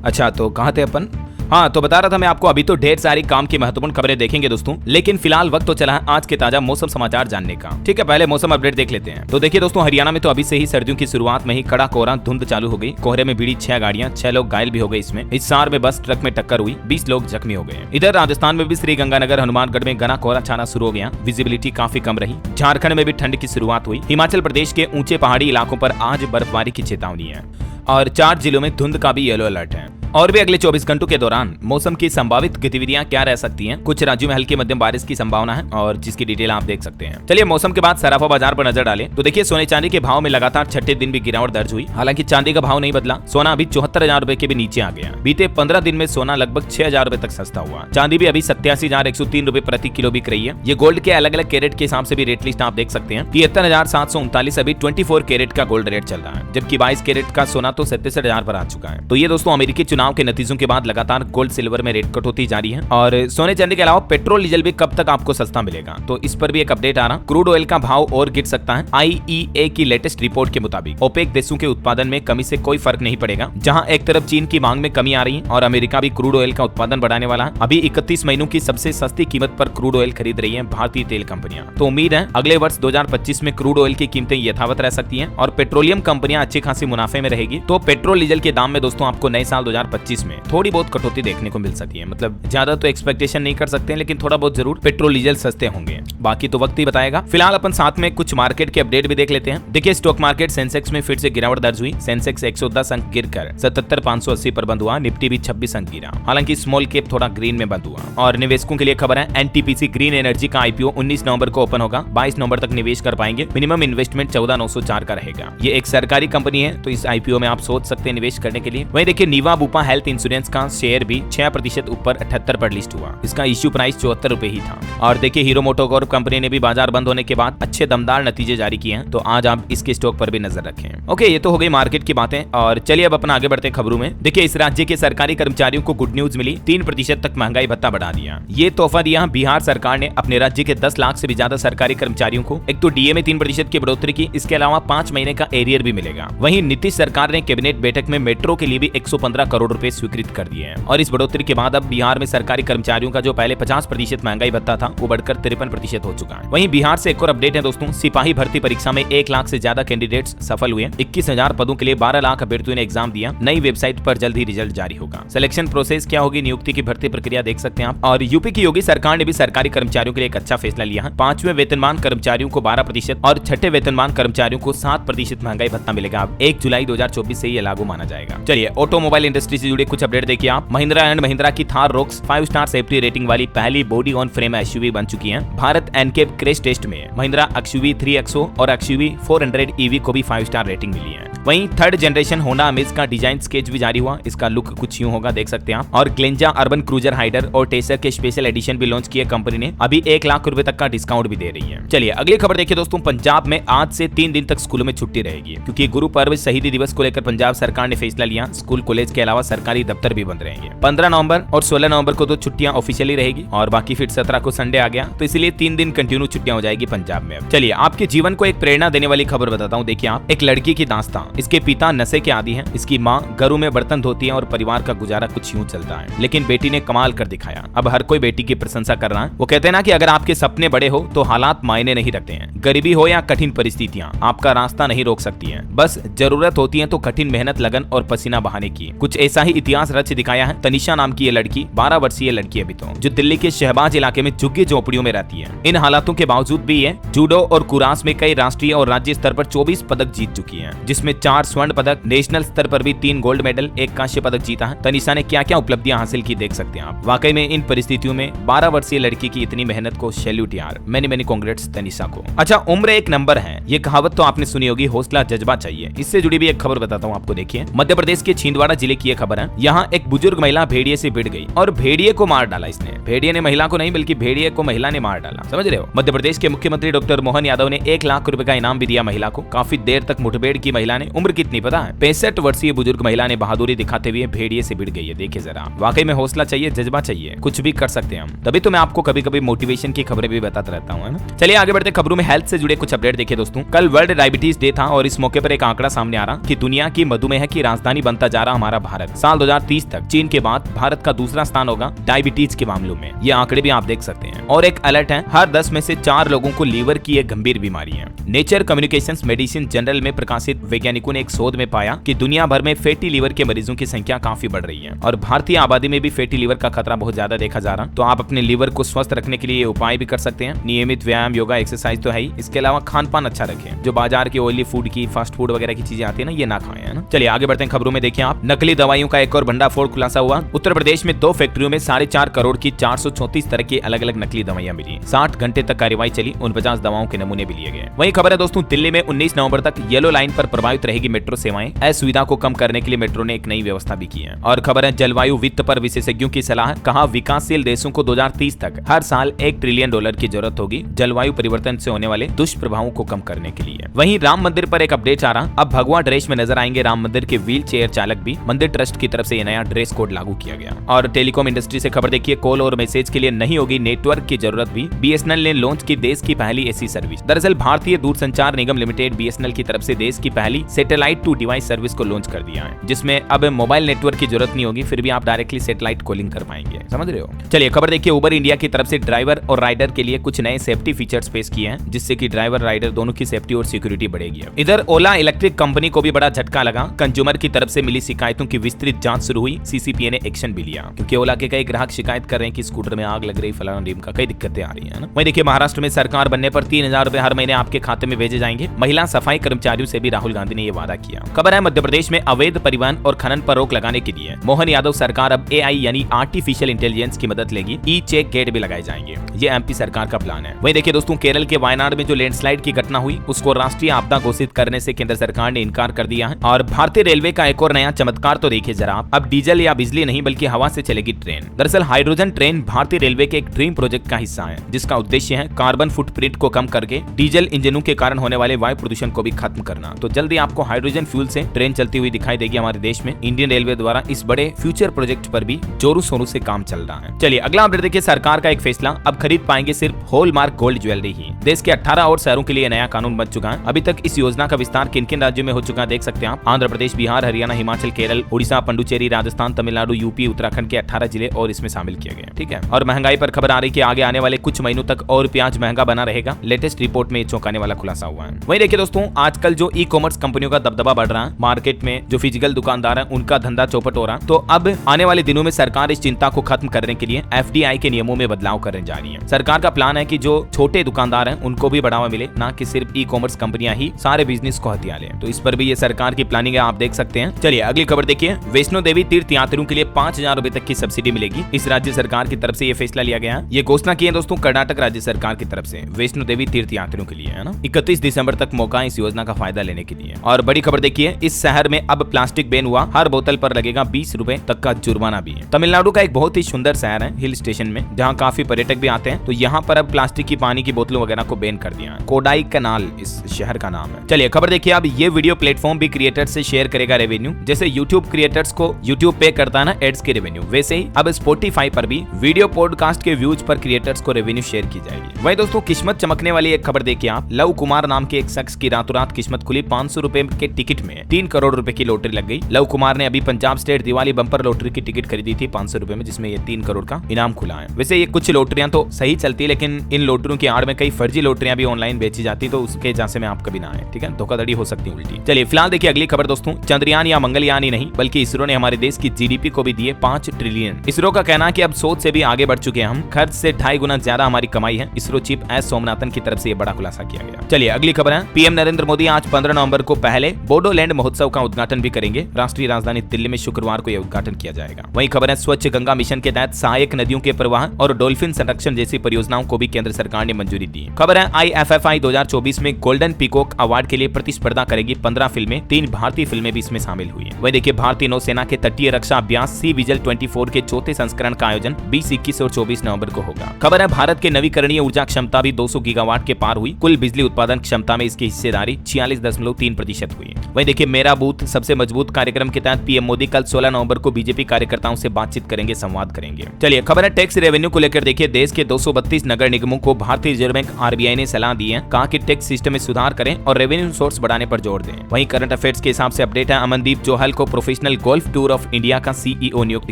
अच्छा तो कहाँ थे अपन? हाँ, तो बता रहा था मैं आपको, अभी तो ढेर सारी काम की महत्वपूर्ण खबरें देखेंगे दोस्तों, लेकिन फिलहाल वक्त तो चला है आज के ताजा मौसम समाचार जानने का। ठीक है, पहले मौसम अपडेट देख लेते हैं। तो देखिए दोस्तों, हरियाणा में तो अभी से ही सर्दियों की शुरुआत में ही कड़ा कोहरा धुंध चालू हो गई। कोहरे में भिड़ी 6 गाड़ियां, 6 लोग घायल भी हो गए इसमें। हिसार में बस ट्रक में टक्कर हुई, 20 लोग जख्मी हो गए। इधर राजस्थान में भी श्रीगंगानगर, हनुमानगढ़ में घना कोहरा छाना शुरू हो गया, विजिबिलिटी काफी कम रही। झारखंड में भी ठंड की शुरुआत हुई। हिमाचल प्रदेश के ऊंचे पहाड़ी इलाकों पर आज बर्फबारी की चेतावनी है और 4 जिलों में धुंध का भी येलो अलर्ट है। और भी अगले 24 घंटों के दौरान मौसम की संभावित गतिविधियां क्या रह सकती हैं। कुछ राज्यों में हल्की मध्यम बारिश की संभावना है और जिसकी डिटेल आप देख सकते हैं। चलिए मौसम के बाद सराफा बाजार पर नजर डालें तो देखिए सोने चांदी के भाव में लगातार छठे दिन भी गिरावट दर्ज हुई। हालांकि चांदी का भाव नहीं बदला, सोना अभी 74,000 रुपए के भी नीचे आ गया। बीते 15 दिन में सोना लगभग 6,000 रुपए तक सस्ता हुआ। चांदी भी अभी 87,103 रुपए प्रति किलो बिक रही है। ये गोल्ड के अलग अलग कैरेट के हिसाब से भी रेट लिस्ट आप देख सकते हैं। 73,739 अभी 24 कैरेट का गोल्ड रेट चल रहा है, जबकि 22 कैरेट का सोना तो 67,000 पर आ चुका है। तो ये दोस्तों अमेरिकी चुनाव के नतीजों के बाद लगातार गोल्ड सिल्वर में रेट कट होती जा रही है। और सोने चांदी के अलावा पेट्रोल डीजल भी कब तक आपको सस्ता मिलेगा, तो इस पर भी एक अपडेट आ रहा। क्रूड ऑयल का भाव और गिर सकता है। IEA की लेटेस्ट रिपोर्ट के मुताबिक ओपेक देशों के उत्पादन में कमी से कोई फर्क नहीं पड़ेगा। जहां एक तरफ चीन की मांग में कमी आ रही है और अमेरिका भी क्रूड ऑयल का उत्पादन बढ़ाने वाला है। अभी 31 महीनों की सबसे सस्ती कीमत पर क्रूड ऑयल खरीद रही है भारतीय तेल कंपनियां। तो उम्मीद है अगले वर्ष 2025 में क्रूड ऑयल की कीमतें यथावत रह सकती हैं और पेट्रोलियम कंपनियां अच्छी खासी मुनाफे में रहेगी। तो पेट्रोल डीजल के दाम में दोस्तों आपको नए साल 2025 में थोड़ी बहुत कटौती देखने को मिल सकती है। मतलब ज्यादा तो एक्सपेक्टेशन नहीं कर सकते हैं, लेकिन थोड़ा बहुत जरूर पेट्रोल डीजल सस्ते होंगे। बाकी तो वक्त ही बताएगा। फिलहाल अपन साथ में कुछ मार्केट के अपडेट भी देख लेते हैं। देखिए स्टॉक मार्केट सेंसेक्स में फिर से गिरावट दर्ज हुई। सेंसेक्स 110 अंक गिरकर 77,580 पर बंद हुआ। निफ्टी भी 26 अंक गिरा। हालांकि स्मॉल कैप थोड़ा ग्रीन में बंद हुआ। और निवेशकों के लिए खबर है, एनटीपीसी ग्रीन एनर्जी का IPO 19 नवंबर को ओपन होगा। 22 नवंबर तक निवेश कर पाएंगे। मिनिमम इन्वेस्टमेंट 14,904 का रहेगा। ये एक सरकारी कंपनी है, तो इस IPO में आप सोच सकते हैं निवेश करने के लिए। वहीं देखिए नीवा बुपा हेल्थ इंश्योरेंस का शेयर भी 6% ऊपर 78 पर लिस्ट हुआ। इसका इश्यू प्राइस 74 रुपए ही था। और देखिए हीरो मोटोकॉर्प कंपनी ने भी बाजार बंद होने के बाद अच्छे दमदार नतीजे जारी किए हैं, तो आज आप इसके स्टॉक पर भी नजर रखें। ओके, ये तो हो गई मार्केट की बातें। और चलिए अब अपना आगे बढ़ते खबरों में। देखिए इस राज्य के सरकारी कर्मचारियों को गुड न्यूज मिली। 3% तक महंगाई भत्ता बढ़ा दिया। ये तोहफा दिया बिहार सरकार ने अपने राज्य के 10 लाख से भी ज्यादा सरकारी कर्मचारियों को। एक तो DA में 3% की बढ़ोतरी की, इसके अलावा 5 महीने का एरियर भी मिलेगा। वहीं नीतीश सरकार ने कैबिनेट बैठक में मेट्रो के लिए भी 115 करोड़ रुपए स्वीकृत कर दिए हैं। और इस बढ़ोतरी के बाद अब बिहार में सरकारी कर्मचारियों का जो पहले 50% महंगाई भत्ता था, वो बढ़कर 53% हो चुका है। वहीं बिहार से एक और अपडेट है दोस्तों। सिपाही भर्ती परीक्षा में 1 लाख से ज्यादा कैंडिडेट्स सफल हुए। 21,000 पदों के लिए 12 लाख अभ्यर्थियों ने एग्जाम दिया। नई वेबसाइट पर जल्द ही रिजल्ट जारी होगा। सिलेक्शन प्रोसेस क्या होगी, नियुक्ति की भर्ती प्रक्रिया देख सकते हैं आप। और यूपी की योगी सरकार ने भी सरकारी कर्मचारियों के लिए एक अच्छा फैसला लिया है। 5वें वेतनमान कर्मचारियों को 12% और 6ठे वेतनमान कर्मचारियों को 7% महंगाई भत्ता मिलेगा। अब 1 जुलाई 2024 से ये लागू माना जाएगा। चलिए ऑटोमोबाइल इंडस्ट्री से जुड़े कुछ अपडेट देखिए आप। महिंद्रा एंड महिंद्रा की Thar rocks 5 star safety rating वाली पहली बॉडी ऑन फ्रेम SUV बन चुकी है। भारत एनकेप क्रैश टेस्ट में महिंद्रा XUV 3XO और XUV 400 EV को भी 5 स्टार रेटिंग मिली है। वहीं 3rd जनरेशन होंडा अमेज का डिजाइन स्केच भी जारी हुआ। इसका लुक कुछ यूं होगा, देख सकते हैं आप। और ग्लेंजा अर्बन क्रूजर हाइडर और टेसर के स्पेशल एडिशन भी लॉन्च किए कंपनी ने। अभी 1 लाख रुपए तक का डिस्काउंट भी दे रही है। चलिए अगली खबर देखिए दोस्तों। पंजाब में आज से 3 दिन तक स्कूलों में छुट्टी रहेगी, क्योंकि गुरु पर्व शहीदी दिवस को लेकर पंजाब सरकार ने फैसला लिया। स्कूल कॉलेज के अलावा सरकारी दफ्तर भी बंद रहेंगे। 15 नवंबर और 16 नवंबर को तो छुट्टियां ऑफिशियली रहेगी और बाकी फिर 17 को संडे आ गया, तो इसलिए 3 दिन कंटिन्यू छुट्टियां हो जाएगी पंजाब में। चलिए आपके जीवन को एक प्रेरणा देने वाली खबर बताता हूँ। देखिए आप, एक लड़की की दास्तां। इसके पिता नशे के आदी हैं। इसकी माँ घरों में बर्तन धोती है और परिवार का गुजारा कुछ यूं चलता है। लेकिन बेटी ने कमाल कर दिखाया। अब हर कोई बेटी की प्रशंसा कर रहा है। वो कहते हैं ना कि अगर आपके सपने बड़े हो तो हालात मायने नहीं रखते हैं। गरीबी हो या कठिन परिस्थितियां आपका रास्ता नहीं रोक सकती हैं। बस जरूरत होती है तो कठिन मेहनत, लगन और पसीना बहाने की। कुछ ऐसा ही इतिहास रच दिखाया है तनिषा नाम की ये लड़की। 12 वर्षीय लड़की अभी तो, जो दिल्ली के शहबाज इलाके में झुग्गी झोपड़ियों में रहती है। इन हालातों के बावजूद भी ये जूडो और कुरास में कई राष्ट्रीय और राज्य स्तर पर 24 पदक जीत चुकी है, जिसमें 4 स्वर्ण पदक, नेशनल स्तर पर भी 3 गोल्ड मेडल, 1 कांस्य पदक जीता है। तनिषा ने क्या क्या उपलब्धियां हासिल की देख सकते हैं आप। वाकई में इन परिस्थितियों में 12 वर्षीय लड़की की इतनी मेहनत को सैल्यूट यार। मैनी कांग्रेट्स तनिषा को। अच्छा, उम्र एक नंबर है, ये कहावत तो आपने सुनी होगी। हौसला जज्बा चाहिए। इससे जुड़ी भी एक खबर बताता हूँ आपको। देखिए मध्य प्रदेश के छिंदवाड़ा जिले की ये खबर है। यहाँ एक बुजुर्ग महिला भेड़िए से भिड़ गई और भेड़िए को मार डाला। इसने, भेड़िए ने महिला को नहीं बल्कि भेड़िए को महिला ने मार डाला। समझ रहे हो। मध्य प्रदेश के मुख्यमंत्री डॉक्टर मोहन यादव ने 1 लाख रुपए का इनाम भी दिया महिला को। काफी देर तक मुठभेड़ की महिला ने। उम्र कितनी पता है? 65 वर्षीय बुजुर्ग महिला ने बहादुरी दिखाते हुए भेड़िए से भिड़ गई है। देखिए जरा, वाकई में हौसला चाहिए, जज्बा चाहिए, कुछ भी कर सकते हैं हम। तभी तो मैं आपको कभी कभी मोटिवेशन की खबरें भी बताता रहता हूँ, है ना। चलिए आगे बढ़ते खबरों में। हेल्थ से जुड़े कुछ अपडेट देखिए दोस्तों। कल वर्ल्ड डायबिटीज डे था और इस मौके पर एक आंकड़ा सामने आ रहा कि दुनिया की मधुमेह की राजधानी बनता जा रहा हमारा भारत। साल 2030 तक चीन के बाद भारत का दूसरा स्थान होगा डायबिटीज के मामलों में। ये आंकड़े भी आप देख सकते हैं। और एक अलर्ट है, हर 10 में से 4 लोगों को लीवर की एक गंभीर बीमारी है। नेचर कम्युनिकेशंस मेडिसिन जर्नल में प्रकाशित वैज्ञानिकों वैज्ञानिकों ने एक शोध में पाया कि दुनिया भर में फैटी लीवर के मरीजों की संख्या काफी बढ़ रही है और भारतीय आबादी में भी फैटी लीवर का खतरा बहुत ज्यादा देखा जा रहा। तो आप अपने लीवर को स्वस्थ रखने के लिए ये उपाय भी कर सकते हैं। नियमित व्यायाम, योगा, एक्सरसाइज तो है ही, इसके अलावा खान पान अच्छा रखें। जो बाजार की ऑयली फूड की, फास्ट फूड वगैरह की चीजें आती है ना, ये ना खाएं, है ना। चलिए आगे बढ़ते हैं खबरों में। देखिए आप, नकली दवाइयों का एक और भंडाफोड़ खुलासा हुआ। उत्तर प्रदेश में 2 फैक्ट्रियों में 4.5 करोड़ की 434 तरह की अलग अलग नकली दवाइयां मिली। 60 घंटे तक कार्रवाई चली, 49 दवाओं के नमूने भी लिए गए। वहीं खबर है दोस्तों, दिल्ली में 19 नवंबर तक येलो लाइन पर प्रभावित रहेगी मेट्रो सेवाएं। असुविधा को कम करने के लिए मेट्रो ने एक नई व्यवस्था भी की है। और खबर है, जलवायु वित्त पर विशेषज्ञों की सलाह। कहा, विकासशील देशों को 2030 तक हर साल $1 ट्रिलियन की जरूरत होगी जलवायु परिवर्तन से होने वाले दुष्प्रभावों को कम करने के लिए। वहीं राम मंदिर पर एक अपडेट आ रहा। अब भगवा ड्रेस में नजर आएंगे राम मंदिर के व्हील चेयर चालक भी। मंदिर ट्रस्ट की तरफ से ये नया ड्रेस कोड लागू किया गया। और टेलीकॉम इंडस्ट्री से खबर देखिए, कॉल और मैसेज के लिए नहीं होगी नेटवर्क की जरूरत भी। बीएसएनएल ने लॉन्च की देश की पहली ऐसी सर्विस। दरअसल भारतीय दूरसंचार निगम लिमिटेड बीएसएनएल की तरफ से देश की पहली सैटेलाइट टू डिवाइस सर्विस को लॉन्च कर दिया है, जिसमें अब मोबाइल नेटवर्क की जरूरत नहीं होगी, फिर भी आप डायरेक्टली सैटेलाइट कॉलिंग कर पाएंगे। समझ रहे हो। चलिए खबर देखिए, उबर इंडिया की तरफ से ड्राइवर और राइडर के लिए कुछ नए सेफ्टी फीचर्स पेश किए हैं, जिससे कि ड्राइवर राइडर दोनों की सेफ्टी और सिक्योरिटी बढ़ेगी। इधर ओला इलेक्ट्रिक कंपनी को भी बड़ा झटका लगा। कंज्यूमर की तरफ से मिली शिकायतों की विस्तृत जांच शुरू हुई। सीसीपीए ने एक्शन भी लिया, क्योंकि ओला के कई ग्राहक शिकायत कर रहे हैं कि स्कूटर में आग लग रही, फलाना ढिमका, कई दिक्कतें आ रही है ना। वहीं देखिए, महाराष्ट्र में सरकार बनने पर 3000 रुपए हर महीने आपके खाते में भेजे जाएंगे। महिला सफाई कर्मचारियों से भी राहुल गांधी ने यह वादा किया। खबर है, मध्य प्रदेश में अवैध परिवहन और खनन पर रोक लगाने के लिए मोहन यादव सरकार अब AI यानी आर्टिफिशियल इंटेलिजेंस की मदद लेगी। ई चेक गेट भी लगाए जाएंगे। ये एमपी सरकार का प्लान है। वहीं देखिए दोस्तों, केरल के वायनाड में जो लैंडस्लाइड की घटना हुई, उसको राष्ट्रीय आपदा घोषित करने से केंद्र सरकार ने इनकार कर दिया है। और भारतीय रेलवे का एक और नया चमत्कार तो देखिए जरा आप, अब डीजल या बिजली नहीं बल्कि हवा से चलेगी ट्रेन। दरअसल हाइड्रोजन ट्रेन भारतीय रेलवे के एक ड्रीम प्रोजेक्ट का हिस्सा है, जिसका उद्देश्य है कार्बन फुटप्रिंट को कम करके डीजल इंजनों के कारण होने वाले वायु प्रदूषण को भी खत्म करना। तो जल्दी आपको हाइड्रोजन फ्यूल से ट्रेन चलती हुई दिखाई देगी हमारे देश में। इंडियन रेलवे द्वारा इस बड़े फ्यूचर प्रोजेक्ट पर भी जोरों शोरों से काम चल रहा है। चलिए अगला अपडेट देखिए, सरकार का एक फैसला, अब खरीद पाएंगे सिर्फ हॉलमार्क गोल्ड ज्वेलरी ही। देश के 18 और शहरों के लिए नया कानून बन चुका है। अभी तक इस योजना का विस्तार किन किन राज्यों में हो चुका है देख सकते हैं आप। आंध्र प्रदेश, बिहार, हरियाणा, हिमाचल, केरल, उड़ीसा, पुडुचेरी, राजस्थान, तमिलनाडु, यूपी, उत्तराखंड के 18 जिले और इसमें शामिल किए गए। ठीक है। और महंगाई पर खबर आ रही है कि आगे आने वाले कुछ महीनों तक और प्याज महंगा बना रहेगा। लेटेस्ट रिपोर्ट में चौंकाने वाला खुलासा हुआ है। वहीं देखिए दोस्तों, आजकल जो ई कॉमर्स कंपनियों का दबदबा बढ़ रहा है, मार्केट में जो फिजिकल दुकानदार है उनका धंधा चौपट हो रहा है। तो अब आने वाले दिनों में सरकार इस चिंता को खत्म करने के लिए FDI के नियमों में बदलाव करने जा रही है। सरकार का प्लान है कि जो छोटे दुकानदार हैं उनको भी बढ़ावा मिले, ना कि सिर्फ ई कॉमर्स कंपनियां ही सारे बिजनेस को हथिया लें। तो इस पर भी ये सरकार की प्लानिंग है, आप देख सकते हैं। चलिए अगली खबर देखिए, वैष्णो देवी तीर्थ यात्रियों के लिए 5000 रुपए तक की सब्सिडी मिलेगी। इस राज्य सरकार की तरफ से ये फैसला लिया गया है। ये घोषणा की है दोस्तों कर्नाटक राज्य सरकार की तरफ से वैष्णो देवी तीर्थ यात्रियों के लिए, है ना। 31 दिसंबर तक मौका है इस योजना का फायदा लेने के लिए। और बड़ी खबर देखिए, इस शहर में अब प्लास्टिक बैन हुआ, हर बोतल पर लगेगा 20 रुपए तक का जुर्माना भी है। तमिलनाडु का एक बहुत ही सुंदर शहर है हिल स्टेशन में, जहाँ काफी पर्यटक भी आते हैं। तो यहाँ पर अब प्लास्टिक की पानी की बोतलों वगैरह को बैन कर दिया है। कोडाई कनाल इस शहर का नाम है। चलिए खबर देखिए, अब ये वीडियो प्लेटफॉर्म भी क्रिएटर्स से शेयर करेगा रेवेन्यू। जैसे यूट्यूब क्रिएटर्स को यूट्यूब पे करता है ना एड्स के रेवेन्यू, वैसे ही अब स्पॉटिफाई पर भी वीडियो पॉडकास्ट के व्यूज पर क्रिएटर्स को रेवेन्यू शेयर की जाएगी। वही दोस्तों, किस्मत चमकने वाली एक खबर देखिए आप, लव कुमार नाम के एक शख्स की रातों रात किस्मत खुली। 500 रुपए के टिकट में 3 करोड़ रुपए की लॉटरी लग गई। लव कुमार ने अभी Punjab state Diwali bumper lottery की टिकट खरीदी थी 500 रुपए में, जिसमें ये 3 करोड़ का इनाम खुला है। वैसे ये कुछ लॉटरियां तो सही चलती है, लेकिन इन लॉटरियों की आड़ में कई फर्जी लॉटरियां भी ऑनलाइन बेची जाती, तो उसके जांच में आप कभी ना आए। ठीक है, धोखाधड़ी हो सकती है उल्टी। चलिए फिलहाल देखिए अगली खबर दोस्तों, चंद्रयान या मंगलयान ही नहीं बल्कि इसरो ने हमारे देश की GDP को भी दिए 5 ट्रिलियन। इसरो का कहना है कि अब सोच से भी आगे बढ़ चुके हैं हम, खर्च से 2.5 गुना ज्यादा हमारी कमाई है। इसरो चीफ एस सोमनाथन की तरफ से ये बड़ा खुलासा किया गया। चलिए अगली खबर है, पीएम नरेंद्र मोदी आज 15 नवंबर को पहले बोडोलैंड महोत्सव का उद्घाटन भी करेंगे। राष्ट्रीय राजधानी दिल्ली में शुक्रवार को यह उद्घाटन किया जाएगा। वहीं खबर है, स्वच्छ गंगा मिशन के तहत सहायक नदियों के प्रवाह और डॉल्फिन संरक्षण जैसी परियोजनाओं को भी केंद्र सरकार ने मंजूरी दी। खबर है, IFFI 2024 में गोल्डन पीकॉक अवार्ड के लिए प्रतिस्पर्धा करेगी 15 फिल्में, 3 भारतीय फिल्में भी इसमें शामिल हुई है। वहीं देखिए, भारतीय नौसेना के तटीय रक्षा अभ्यास सी विजिल 24 के चौथे संस्करण का आयोजन 20, 21 और 24 नवंबर को होगा। खबर है, भारत के नवीकरणीय ऊर्जा क्षमता भी 200 गीगावाट के पार हुई। कुल बिजली उत्पादन क्षमता में इसकी हिस्सेदारी 46.3% हुई। वहीं देखिए, मेरा बूथ सबसे मजबूत कार्यक्रम के तहत पीएम मोदी कल 16 नवंबर को बीजेपी कार्यकर्ताओं से बातचीत करेंगे, संवाद करेंगे। चलिए खबर है, टैक्स रेवेन्यू को लेकर देखिए, देश के 232 नगर निगमों को भारतीय रिजर्व बैंक RBI ने सलाह दी है। कहा कि टैक्स सिस्टम में सुधार करें और रेवेन्यू सोर्स बढ़ाने पर जोर दें। वहीं करंट अफेयर्स के हिसाब से अपडेट है, अमनदीप जोहल को professional golf tour of India का CEO नियुक्त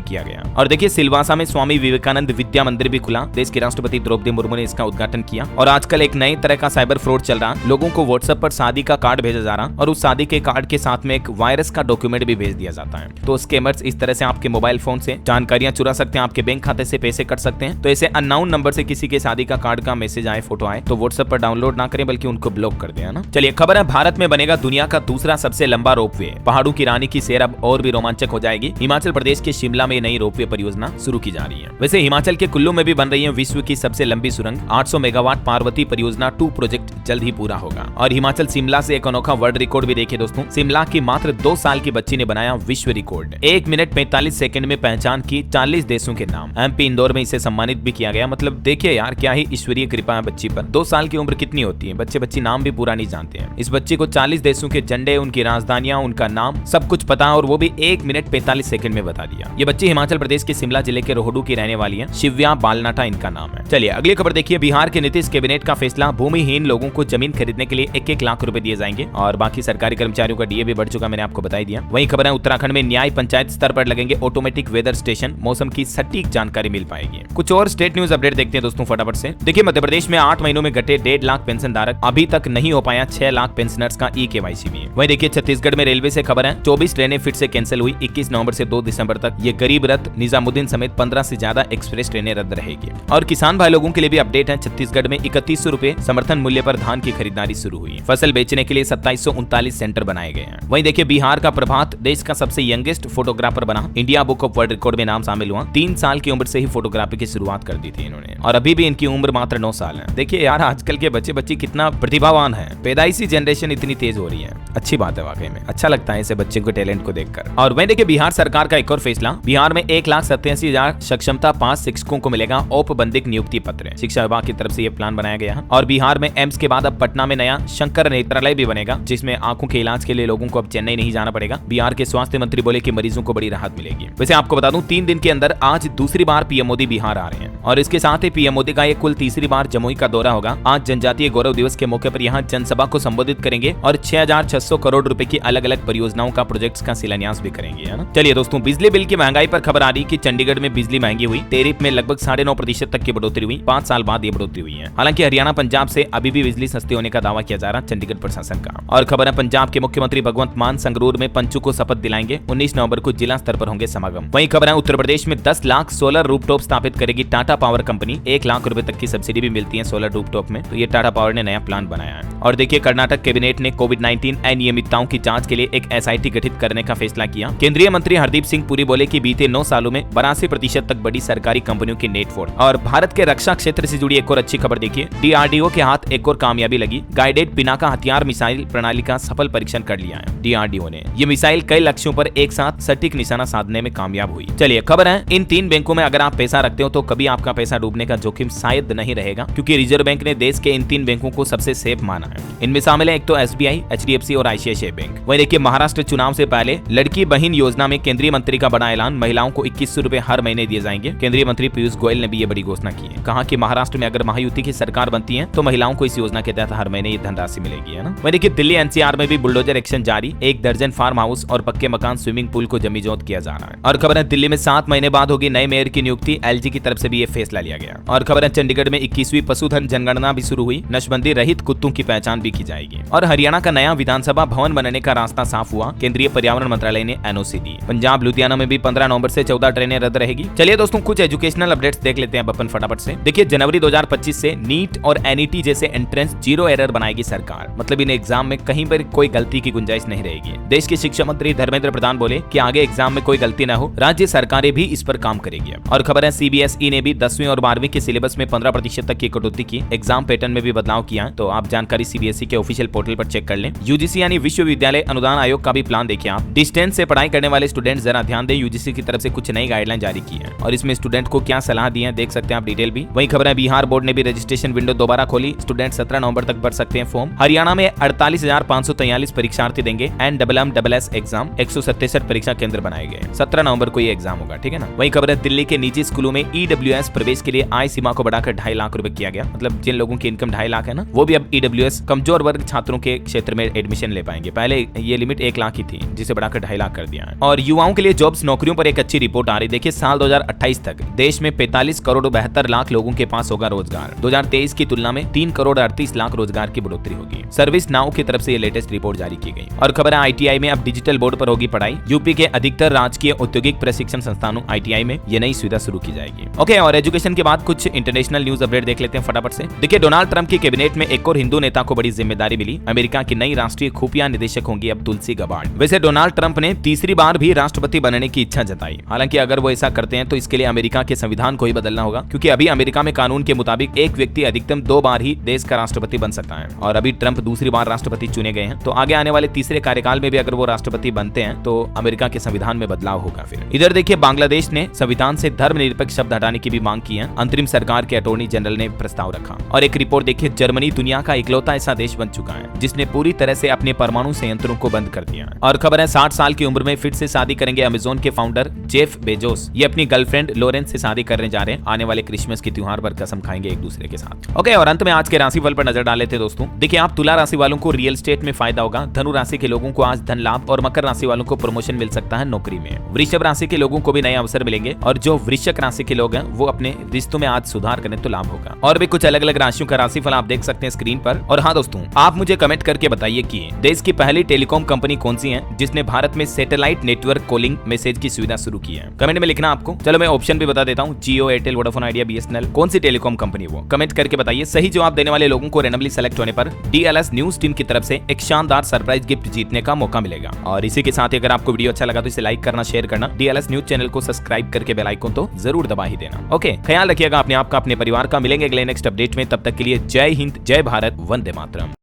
किया गया। और देखिए, सिलवासा में स्वामी विवेकानंद विद्या मंदिर भी खुला। देश की राष्ट्रपति द्रौपदी मुर्मू ने इसका उद्घाटन किया। और आजकल एक नए तरह का साइबर फ्रॉड चल रहा, लोगों को व्हाट्सएप पर शादी का कार्ड भेजा जा रहा और उस शादी के कार्ड के साथ में एक वायरस का डॉक्यूमेंट भी भेज दिया जाता है। तो स्कैमर्स इस तरह से आपके मोबाइल फोन से जानकारियां चुरा सकते हैं, आपके बैंक खाते से पैसे कट सकते हैं। तो ऐसे अननोन नंबर से किसी के शादी का कार्ड का मैसेज आए, फोटो आए तो व्हाट्सएप पर डाउनलोड ना करें बल्कि उनको ब्लॉक कर दें, है ना। चलिए खबर है, भारत में बनेगा दुनिया का दूसरा सबसे लंबा रोपवे। पहाड़ों की रानी की सैर अब और भी रोमांचक हो जाएगी। हिमाचल प्रदेश के शिमला में नई रोपवे परियोजना शुरू की जा रही है। वैसे हिमाचल के कुल्लू में भी बन रही है विश्व की सबसे लंबी सुरंग। 800 मेगावाट पार्वती परियोजना 2 प्रोजेक्ट जल्द ही पूरा होगा। और हिमाचल शिमला से एक अनोखा वर्ल्ड रिकॉर्ड भी देखिए दोस्तों। शिमला की मात्र 2 साल की बच्ची ने बनाया विश्व रिकॉर्ड। 1 मिनट 45 सेकंड में पहचान की 40 देशों के नाम। एमपी इंदौर में इसे सम्मानित भी किया गया। मतलब देखिए यार, क्या ही ईश्वरीय कृपा है बच्ची पर। 2 साल की उम्र कितनी होती है, बच्चे नाम भी पूरा नहीं जानते हैं। इस बच्चे को 40 देशों के झंडे, उनकी राजधानियां, उनका नाम सब कुछ पता, और वो भी 1 मिनट 45 सेकंड में बता दिया। ये बच्ची हिमाचल प्रदेश के शिमला जिले के रोहडू की रहने वाली है। शिव्या बालनाटा इनका नाम है। चलिए अगली खबर देखिए। बिहार के नीतीश कैबिनेट का फैसला, भूमिहीन लोगों को जमीन खरीदने के लिए 1-1 लाख रुपए दिए जाएंगे और बाकी सरकारी कर्मचारियों का डीए भी बढ़ चुका, मैंने आपको बताई दिया। वहीं खबर है, उत्तराखंड में न्याय पंचायत स्तर पर लगेंगे ऑटोमेटिक वेदर स्टेशन, मौसम की सटीक जानकारी मिल पाएगी। कुछ और स्टेट न्यूज अपडेट देखते हैं दोस्तों फटाफट से। देखिए मध्य प्रदेश में 8 महीनों में घटे 1.5 लाख पेंशन धारक, अभी तक नहीं हो पाया 6 लाख पेंशनर्स का ई-केवाईसी भी। वहीं देखिए छत्तीसगढ़ में रेलवे से खबर है, 24 ट्रेनें फिर से कैंसिल हुई। 21 नवंबर से 2 दिसंबर तक ये गरीब रथ, निजामुद्दीन समेत 15 से ज्यादा एक्सप्रेस ट्रेनें रद्द रहेगी। और किसान भाई लोगों के लिए भी अपडेट है, छत्तीसगढ़ में 3100 रुपए समर्थन मूल्य पर धान की खरीदारी शुरू हुई। फसल बेचने के लिए 2739 सेंटर बनाए गए हैं। वहीं देखिए बिहार का प्रभात देश का सबसे यंगेस्ट फोटोग्राफर बना, India book of world record में नाम शामिल हुआ। 3 साल की उम्र से ही फोटोग्राफी की शुरुआत कर दी थी इन्होंने और अभी भी इनकी उम्र मात्र 9 साल है। देखिए यार आजकल के बच्चे कितना प्रतिभावान है, पैदाइशी जनरेशन इतनी तेज हो रही है। अच्छी बात है, वाकई में अच्छा लगता है ऐसे बच्चे को टैलेंट को देखकर। और वहीं देखिए बिहार सरकार का एक और फैसला, बिहार में 1,87,000 सक्षमता पास शिक्षकों को मिलेगा औपबंधिक नियुक्ति पत्र। शिक्षा विभाग की तरफ से यह प्लान बनाया गया है। और बिहार में एम्स के बाद अब पटना में नया शंकर नेत्रालय भी बनेगा, जिसमें आंखों के इलाज के लिए लोगों को अब चेन्नई नहीं जाना पड़ेगा। बिहार के स्वास्थ्य मंत्री बोले कि मरीजों को बड़ी राहत मिलेगी। वैसे आपको बता दूं 3 दिन के अंदर आज दूसरी बार पीएम मोदी बिहार आ रहे हैं और इसके साथ ही पीएम मोदी का ये कुल तीसरी बार जमुई का दौरा होगा। आज जनजातीय गौरव दिवस के मौके पर यहाँ जनसभा को संबोधित करेंगे और 6600 करोड़ रुपए की अलग अलग परियोजनाओं का प्रोजेक्ट्स का शिलान्यास भी करेंगे, है ना। चलिए दोस्तों बिजली बिल की महंगाई पर खबर आ रही कि चंडीगढ़ में बिजली महंगी हुई। टैरिफ में लगभग 9.5% तक की बढ़ोतरी हुई। 5 साल बाद ये बढ़ोतरी हुई है। हालांकि हरियाणा पंजाब से अभी भी बिजली सस्ती होने का दावा किया जा रहा है चंडीगढ़ प्रशासन का। और खबर है पंजाब के मुख्यमंत्री भगवंत मान संगरूर में पंचों को शपथ दिलाएंगे। 19 नवंबर को जिला स्तर पर होंगे समागम। वहीं खबर है उत्तर प्रदेश में 10 लाख सोलर रूफटॉप स्थापित करेगी टाटा पावर कंपनी। 1 लाख रुपए तक की सब्सिडी भी मिलती है सोलर रूफटॉप में। तो ये टाटा पावर ने नया प्लान बनाया है। और देखिए कर्नाटक कैबिनेट ने कोविड-19 अनियमितताओं की जांच के लिए एक एसआईटी गठित करने का फैसला किया। केंद्रीय मंत्री हरदीप सिंह पुरी बोले कि बीते 9 सालों में 82% तक बढ़ी सरकारी कंपनियों की नेट फोड़। और भारत के रक्षा क्षेत्र से जुड़ी एक और अच्छी खबर देखिए, डीआरडीओ के हाथ एक और कामयाबी लगी। गाइडेड पिनाका हथियार मिसाइल प्रणाली का सफल परीक्षण कर लिया है डीआरडीओ ने। ये मिसाइल कई लक्ष्यों पर एक साथ सटीक निशाना साधने में कामयाब हुई। चलिए खबर है इन 3 बैंकों में अगर आप पैसा रखते हो तो कभी आपका पैसा डूबने का जोखिम शायद नहीं रहेगा, क्योंकि रिजर्व बैंक ने देश के इन 3 बैंकों को सबसे सेफ माना है। इनमें शामिल है एक तो एसबीआई, एचडीएफसी और आईसीआईसीआई बैंक। वहीं देखिए महाराष्ट्र चुनाव से पहले लड़की बहन योजना में केंद्रीय मंत्री का बड़ा ऐलान, महिलाओं को 2100 रुपए हर महीने दिए जाएंगे। केंद्रीय मंत्री पीयूष गोयल ने भी ये बड़ी घोषणा की है। कहा कि महाराष्ट्र में अगर महायुति की सरकार बनती है तो महिलाओं को इस योजना के तहत हर महीने ये धनराशि मिलेगी, है ना। वहीं देखिए दिल्ली एनसीआर में भी बुलडोजर एक्शन जारी। 1 दर्जन फार्म हाउस और पक्के मकान, स्विमिंग पूल को जमीजोत किया जा रहा है। और खबर है दिल्ली में 7 महीने बाद होगी नए मेयर की नियुक्ति। एलजी की तरफ से भी ये फैसला लिया गया। और खबर है चंडीगढ़ में 21वीं पशुधन जनगणना भी शुरू हुई। नशबंदी रहित कुत्तों की पहचान भी की जाएगी। और हरियाणा का नया विधानसभा भवन बनने का रास्ता साफ हुआ। केंद्रीय पर्यावरण मंत्रालय ने एनओसी दी। पंजाब लुधियाना में भी 15 नवंबर से 14 ट्रेनें रद्द रहेगी। चलिए दोस्तों कुछ एजुकेशनल अपडेट्स देख लेते हैं अपन फटाफट से। देखिए जनवरी 2025 से नीट और एनईटी जैसे एंट्रेंस 0 एरर बनाएगी सरकार। मतलब इन एग्जाम में कहीं पर कोई गलती की गुंजाइश नहीं रहेगी। देश के शिक्षा मंत्री धर्मेंद्र प्रधान बोले कि आगे एग्जाम में कोई गलती न हो, राज्य सरकारें भी इस पर काम करेगी। और खबर है सीबीएसई ने भी 10वीं और 12वीं के सिलेबस में 15% तक की कटौती की। एग्जाम पैटर्न में भी बदलाव किया। तो आप जानकारी सीबीएसई के ऑफिशियल पोर्टल पर चेक कर लें। यूजीसी यानी विश्वविद्यालय अनुदान आयोग का भी प्लान देखिए आप। डिस्टेंस से पढ़ाई करने वाले स्टूडेंट जरा ध्यान दें, यूजीसी की तरफ से कुछ नई गाइडलाइन जारी की है और इसमें स्टूडेंट को क्या सलाह दी है देख सकते हैं आप डिटेल भी। वहीं खबर है बिहार बोर्ड ने भी रजिस्ट्रेशन विंडो दोबारा खोली। स्टूडेंट 17 नवंबर तक भर सकते हैं फॉर्म। हरियाणा में 48,543 परीक्षार्थी देंगे एनडब्ल्यूएमएस एग्जाम। 167 परीक्षा केंद्र बनाए गए। 17 नवंबर को ये एग्जाम होगा, ठीक है ना। वहीं खबर है दिल्ली के निजी स्कूलों में ईडब्ल्यूएस पास प्रवेश के लिए आय सीमा को बढ़ाकर 2.5 लाख रुपए किया गया। मतलब जिन लोगों की इनकम 2.5 लाख है ना, वो भी अब ईडब्ल्यूएस कमजोर वर्ग छात्रों के क्षेत्र में एडमिशन ले पाएंगे। पहले ये लिमिट 1 लाख ही थी, जिसे बढ़ाकर 2.5 लाख कर दिया है। और युवाओं के लिए जॉब्स नौकरियों पर एक अच्छी रिपोर्ट आ रही। देखिए साल 2028 तक देश में 45 करोड़ 72 लाख लोगों के पास होगा रोजगार। 2023 की तुलना में 3 करोड़ 38 लाख रोजगार की बढ़ोतरी होगी। सर्विस नाउ की तरफ से ये लेटेस्ट रिपोर्ट जारी की गई। और खबर है आईटीआई में अब डिजिटल बोर्ड पर होगी पढ़ाई। यूपी के अधिकतर राजकीय औद्योगिक प्रशिक्षण संस्थानों आईटीआई में ये नई सुविधा शुरू की जाएगी। ओके, और एजुकेशन के बाद कुछ इंटरनेशनल न्यूज अपडेट देख लेते हैं फटाफट से। देखिए डोनाल्ड ट्रंप की कैबिनेट में एक और हिंदू नेता को बड़ी जिम्मेदारी मिली। अमेरिका की नई राष्ट्रीय खुफिया निदेशक होंगी अब तुलसी गबार्ड। वैसे डोनाल्ड ट्रंप ने तीसरी बार भी राष्ट्रपति बनने की इच्छा जताई। हालांकि अगर वो ऐसा करते हैं तो इसके लिए अमेरिका के संविधान को ही बदलना होगा, क्योंकि अभी अमेरिका में कानून के मुताबिक एक व्यक्ति अधिकतम 2 बार ही देश का राष्ट्रपति बन सकता है। और अभी ट्रंप दूसरी बार राष्ट्रपति चुने गए हैं, तो आगे आने वाले तीसरे कार्यकाल में भी अगर वो राष्ट्रपति बनते हैं तो अमेरिका के संविधान में बदलाव होगा। फिर इधर देखिए बांग्लादेश ने संविधान से धर्मनिरपेक्ष शब्द हटाने की भी मांग की है। अंतरिम सरकार के अटॉर्नी जनरल ने प्रस्ताव रखा। और एक रिपोर्ट देखिए, जर्मनी दुनिया का इकलौता ऐसा देश बन चुका है जिसने पूरी तरह से अपने परमाणु संयंत्रों को बंद कर दिया है। और खबर है 60 साल की उम्र में फिर से शादी करेंगे अमेज़न के फाउंडर जेफ बेजोस। ये अपनी गर्लफ्रेंड लोरेंस से शादी करने जा रहे हैं। आने वाले क्रिसमस के त्योहार पर कसम खाएंगे एक दूसरे के साथ। ओके, और अंत में आज के राशिफल पर नजर डाले थे दोस्तों। देखिए आप तुला राशि वालों को रियल एस्टेट में फायदा होगा। धनु राशि के लोगों को आज धन लाभ, और मकर राशि वालों को प्रमोशन मिल सकता है नौकरी में। वृषभ राशि के लोगों को भी नए अवसर मिलेंगे, और जो वृश्चिक राशि के लोग हैं वो अपने रिश्तों में आज सुधार करें तो लाभ होगा। और भी कुछ अलग अलग राशियों का राशिफल आप देख सकते हैं स्क्रीन पर। और हाँ दोस्तों, आप मुझे कमेंट करके बताइए कि देश की पहली टेलीकॉम कंपनी कौन सी है जिसने भारत में सैटेलाइट नेटवर्क कॉलिंग मैसेज की सुविधा शुरू की है। कमेंट में लिखना आपको। चलो मैं ऑप्शन भी बता देता हूँ, जियो, एयरटेल, वोडाफोन आइडिया, बीएसएनएल। कौन सी टेलीकॉम कंपनी वो कमेंट करके बताइए। सही जवाब देने वाले लोगों को रैंडमली सेलेक्ट होने पर डीएलएस न्यूज टीम की तरफ से एक शानदार सरप्राइज गिफ्ट जीतने का मौका मिलेगा। और इसी के साथ अगर आपको वीडियो अच्छा लगा तो इसे लाइक करना, शेयर करना, डीएलएस न्यूज चैनल को सब्सक्राइब करके बेल आइकन तो जरूर दबा ही देना। ओके, ख्याल रखिएगा अपने आप का, अपने परिवार का। मिलेंगे अगले नेक्स्ट अपडेट में, तब तक के लिए जय हिंद, जय भारत, वंदे मातरम।